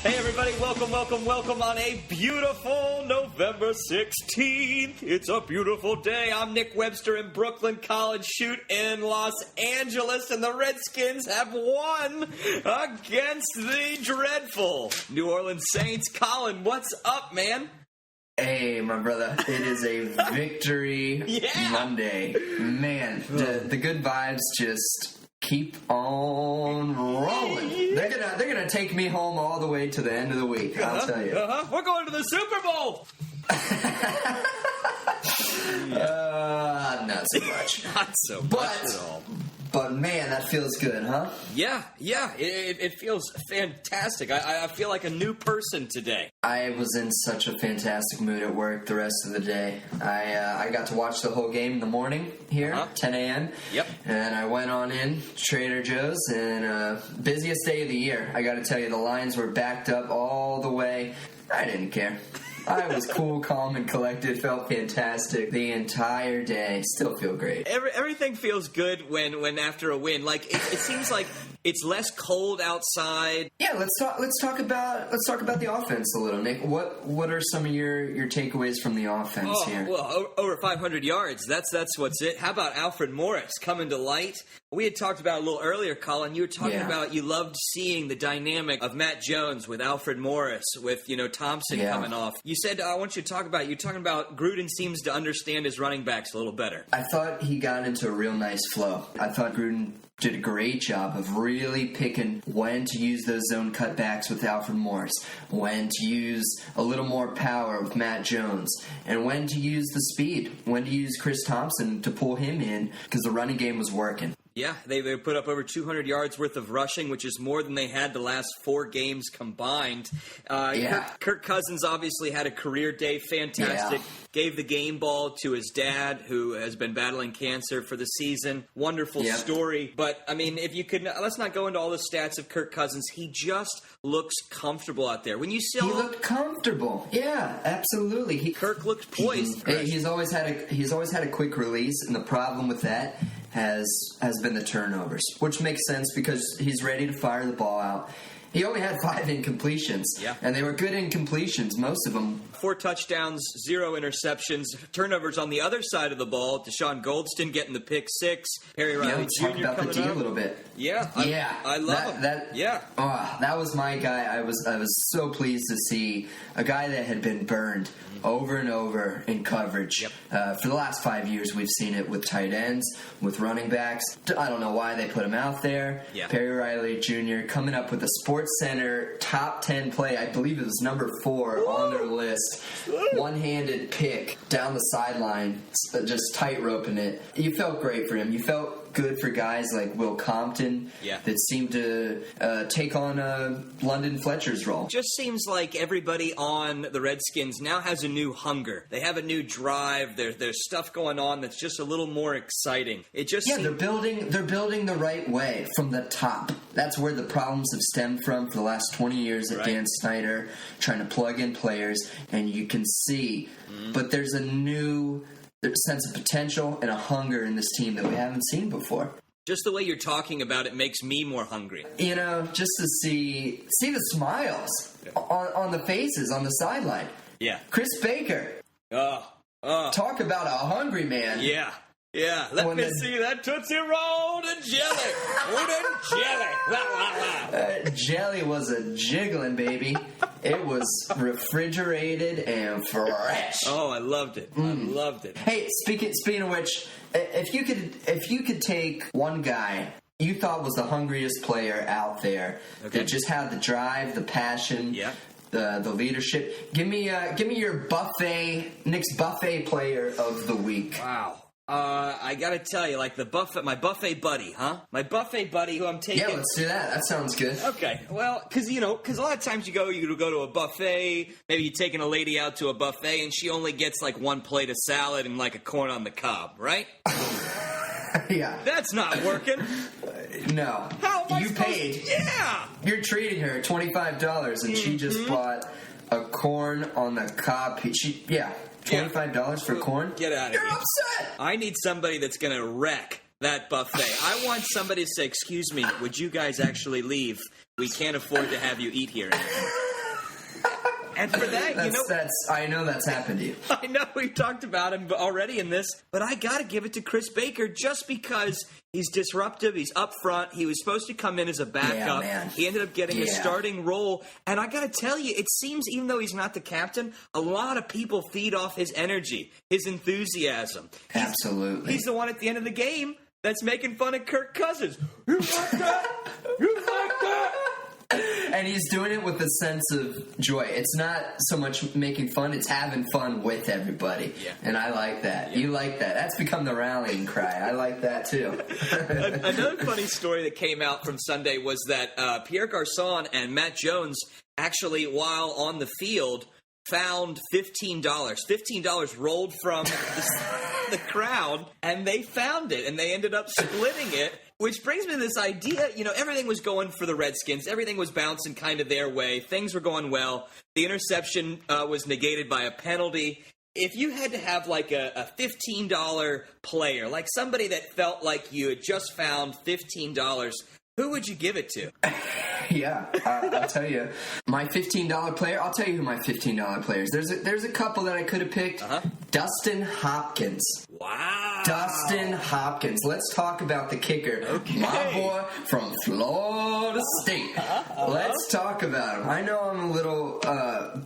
Hey everybody, welcome on a beautiful November 16th. It's a beautiful day. I'm Nick Webster in Brooklyn College Shoot in Los Angeles, and the Redskins have won against the dreadful New Orleans Saints. Colin, what's up, man? Hey, my brother, it is a victory Monday. Man, the good vibes just keep on rolling. They're gonna take me home all the way to the end of the week, I'll tell you. We're going to the Super Bowl! Not so much. Not so much at all. But man, that feels good, huh? Yeah, it feels fantastic. I feel like a new person today. I was in such a fantastic mood at work the rest of the day. I got to watch the whole game in the morning here, 10 a.m. Yep. And I went on in Trader Joe's, and busiest day of the year. I got to tell you, the lines were backed up all the way. I didn't care. I was cool, calm, and collected. Felt fantastic the entire day. Still feel great. Everything feels good when after a win. Like it seems like it's less cold outside. Yeah, let's talk about the offense a little, Nick. What are some of your takeaways from the offense here? Well, over 500 yards. That's what's it. How about Alfred Morris coming to light? We had talked about it a little earlier, Colin. You were talking about you loved seeing the dynamic of Matt Jones with Alfred Morris, with Thompson coming off. You said I want you to talk about. You're talking about Gruden seems to understand his running backs a little better. I thought he got into a real nice flow. I thought Gruden did a great job of really picking when to use those zone cutbacks with Alfred Morris, when to use a little more power with Matt Jones, and when to use the speed, when to use Chris Thompson to pull him in, because the running game was working. Yeah, they put up over 200 yards worth of rushing, which is more than they had the last 4 games combined. Kirk Cousins obviously had a career day, fantastic. Yeah. Gave the game ball to his dad, who has been battling cancer for the season. Wonderful story. But, I mean, if you could, let's not go into all the stats of Kirk Cousins. He just looks comfortable out there. He looked comfortable. Yeah, absolutely. Kirk looked poised. He's always had a quick release, and the problem with that has been the turnovers, which makes sense because he's ready to fire the ball out. He only had 5 incompletions, and they were good incompletions, most of them. 4 touchdowns, 0 interceptions, turnovers on the other side of the ball. Deshaun Goldston getting the pick 6. Perry Riley Jr. Talk about the D a little bit. I love him. That was my guy. I was so pleased to see a guy that had been burned over and over in coverage. For the last 5 years, we've seen it with tight ends, with running backs. I don't know why they put him out there. Perry Riley Jr. coming up with a SportsCenter top 10 play. I believe it was number 4 on their list. One-handed pick down the sideline, just tight-roping it. You felt great for him. You felt good for guys like Will Compton that seemed to take on London Fletcher's role. Just seems like everybody on the Redskins now has a new hunger. They have a new drive. There's stuff going on that's just a little more exciting. It just they're building the right way from the top. That's where the problems have stemmed from for the last 20 years at Dan Snyder, trying to plug in players, and you can see. But there's a new sense of potential and a hunger in this team that we haven't seen before. Just the way you're talking about it makes me more hungry. Just to see the smiles on the faces on the sideline. Yeah. Chris Baker. Talk about a hungry man. Yeah. Let me see that Tootsie Roll and jelly. Jelly was a jiggling, baby. It was refrigerated and fresh. Oh, I loved it. I loved it. Hey, speaking of which, if you could take one guy you thought was the hungriest player out there that just had the drive, the passion, the leadership, give me your Nick's buffet player of the week. Wow. I gotta tell you, like my buffet buddy, huh? My buffet buddy who I'm taking. Yeah, let's do that. That sounds good. Okay, well, because a lot of times you go to a buffet, maybe you're taking a lady out to a buffet and she only gets like 1 plate of salad and like a corn on the cob, right? Yeah. That's not working. No. How am I You paid. Yeah. You're treating her $25 and she just bought a corn on the cob. $25 for corn? Get out of here. You're upset. I need somebody that's going to wreck that buffet. I want somebody to say, excuse me, would you guys actually leave? We can't afford to have you eat here anymore. And for that, I know that's happened to you. I know we've talked about him already in this, but I got to give it to Chris Baker just because he's disruptive. He's up front. He was supposed to come in as a backup. Yeah, he ended up getting a starting role. And I got to tell you, it seems even though he's not the captain, a lot of people feed off his energy, his enthusiasm. Absolutely. He's the one at the end of the game that's making fun of Kirk Cousins. You like that? You like that? And he's doing it with a sense of joy. It's not so much making fun, it's having fun with everybody. Yeah. And I like that. Yeah. You like that. That's become the rallying cry. I like that, too. Another funny story that came out from Sunday was that Pierre Garçon and Matt Jones actually, while on the field, found $15. $15 rolled from the crowd, and they found it, and they ended up splitting it. Which brings me to this idea, everything was going for the Redskins. Everything was bouncing kind of their way. Things were going well. The interception was negated by a penalty. If you had to have like a $15 player, like somebody that felt like you had just found $15, who would you give it to? Yeah, I'll tell you. My $15 player, I'll tell you who my $15 player is. There's a couple that I could have picked. Dustin Hopkins. Wow. Dustin Hopkins. Let's talk about the kicker. Okay. My boy from Florida State. Let's talk about him. I know I'm a little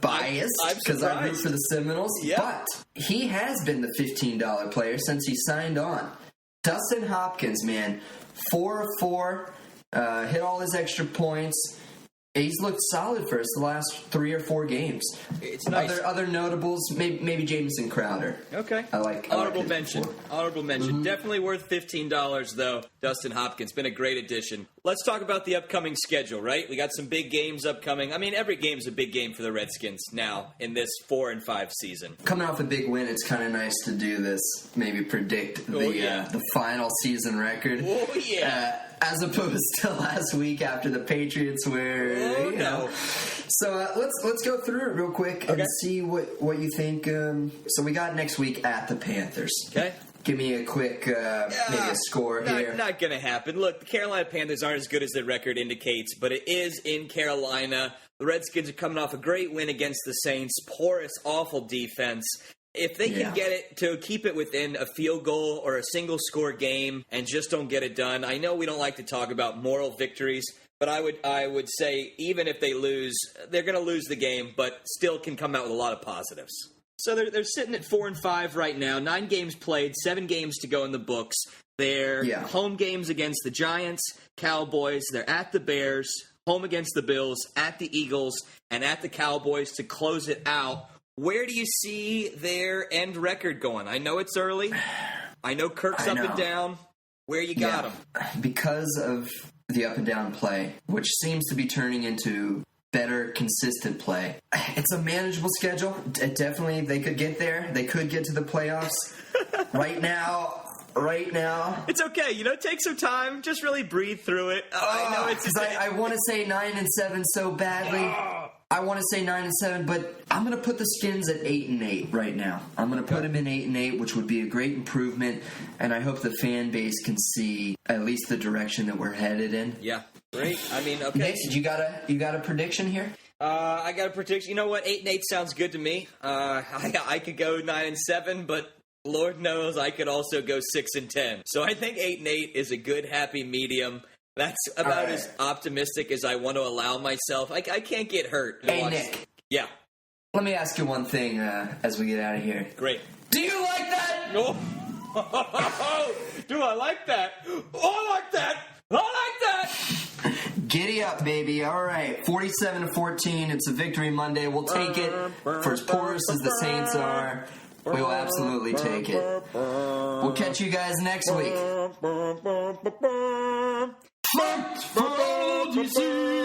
biased because I root for the Seminoles, but he has been the $15 player since he signed on. Dustin Hopkins, man, 4 of 4. Hit all his extra points. He's looked solid for us the last 3 or 4 games. It's nice. Other notables, maybe Jamison Crowder. Okay. I like honorable mention. Honorable mention. Mm-hmm. Definitely worth $15 though. Dustin Hopkins been a great addition. Let's talk about the upcoming schedule, right? We got some big games upcoming. I mean, every game's a big game for the Redskins now in this 4-5 season. Coming off a big win, it's kind of nice to do this. Maybe predict the final season record. Oh yeah. As opposed to last week after the Patriots were, know. So let's go through it real quick and see what you think. So we got next week at the Panthers. Okay. Give me a quick, maybe a score here. Not going to happen. Look, the Carolina Panthers aren't as good as their record indicates, but it is in Carolina. The Redskins are coming off a great win against the Saints. Porous, awful defense. If they can get it to keep it within a field goal or a single-score game and just don't get it done, I know we don't like to talk about moral victories, but I would say even if they lose, they're going to lose the game, but still can come out with a lot of positives. So they're sitting at 4-5 right now, 9 games played, 7 games to go in the books. They're home games against the Giants, Cowboys, they're at the Bears, home against the Bills, at the Eagles, and at the Cowboys to close it out. Where do you see their end record going? I know it's early. I know Kirk's up and down. Where you got them? Because of the up and down play, which seems to be turning into better, consistent play. It's a manageable schedule. Definitely, they could get there. They could get to the playoffs. Right now, it's okay. Take some time. Just really breathe through it. I know it's. I want to say 9-7 so badly. I want to say 9-7, but I'm going to put the Skins at 8-8 right now. I'm going to put them in 8-8, which would be a great improvement, and I hope the fan base can see at least the direction that we're headed in. Yeah, great. I mean, okay. Nick, you got a prediction here? I got a prediction. You know what? 8-8 sounds good to me. I could go 9-7, but Lord knows I could also go 6-10. So I think 8-8 is a good, happy medium. That's about as optimistic as I want to allow myself. I can't get hurt. Hey, Nick. Yeah. Let me ask you one thing as we get out of here. Great. Do you like that? Oh. Do I like that? Oh, I like that. I like that. Giddy up, baby. All right. 47-14. It's a victory Monday. We'll take it for as porous as the Saints are. We will absolutely take it. We'll catch you guys next week. Thanks for all you see.